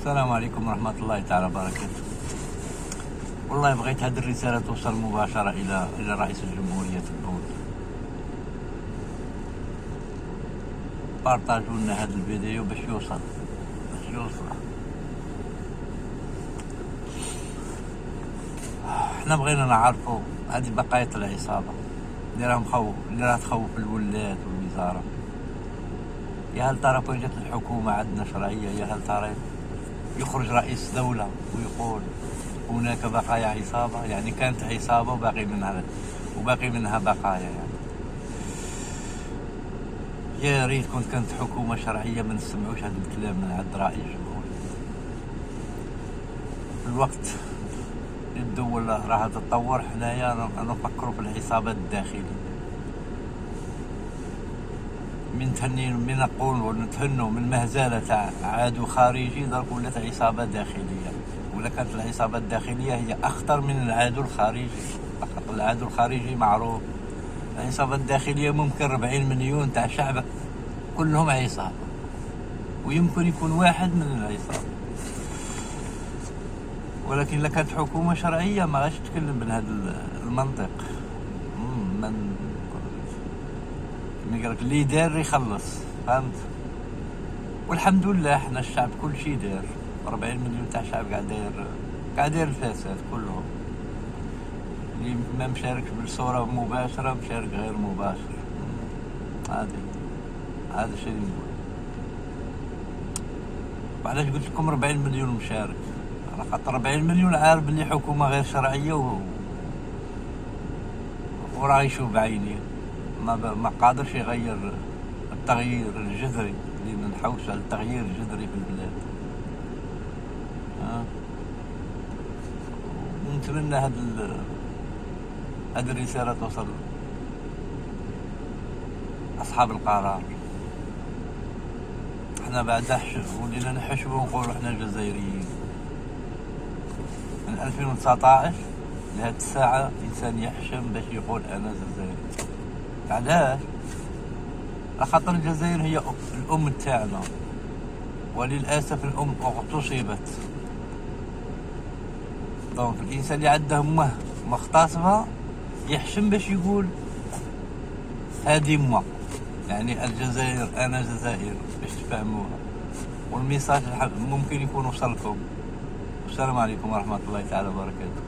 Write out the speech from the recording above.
السلام عليكم ورحمة الله تعالى وبركاته. والله بغيت هذه الرسالة توصل مباشرة إلى رئيس الجمهورية تبون. بارطاجوا لنا هذا الفيديو باش يوصل. احنا بغينا نعرفوا هذه بقايا العصابة اللي راها تخوف الولاد والوزارة. يا هل ترى كون جات الحكومة عندنا شرعية، يا هل ترى يخرج رئيس دولة ويقول هناك بقايا عصابة، يعني كانت عصابة وباقي منها بقايا. يعني يا ريت كانت حكومة شرعية ما نسمعوش هذا الكلام من عند رئيس الجمهورية. الوقت الدول راها تتطور، حنايا نفكروا في العصابات الداخلية. من نقول ونتهنوا من مهزلة تاع عدو خارجي، درك ولات عصابة داخلية، ولا كانت العصابة الداخلية هي أخطر من العدو الخارجي. فقط العدو الخارجي معروف، العصابة الداخلية ممكن 40 مليون تاع شعب كلهم عصابة، ويمكن يكون واحد من العصابة. ولكن لو كانت حكومة شرعية ما غاش تتكلم بهذا المنطق. قالك اللي دار يخلص، فهمت؟ والحمد لله احنا الشعب كل شيء دار. 40 مليون تاع شعب قاعد داير الفساد كلهم، اللي ما مشاركش بالصورة مباشرة مشارك غير مباشر. هذا الشيء اللي نقول. وعلاش قلت لكم 40 مليون مشارك؟ على خاطر 40 مليون عارف بلي حكومة غير شرعية وراه يشوف بعينيه، ما قادرش يغير التغيير الجذري اللي نحوس على التغيير الجذري في البلاد. ونتمنى هذه الرسالة توصل أصحاب القرار. احنا بعد ولينا نحشو ونقولوا احنا جزائريين. من 2019 لهاد الساعة إنسان يحشم باش يقول أنا جزائري. علاش؟ خاطر الجزائر هي الأم تاعنا، وللأسف الأم اغتصبت. دونك الإنسان اللي عنده مغتصبة يحشم باش يقول هذه أمه، يعني الجزائر أنا جزائر، باش تفهموها. والميساج ممكن يكون وصلكم. والسلام عليكم ورحمة الله تعالى وبركاته.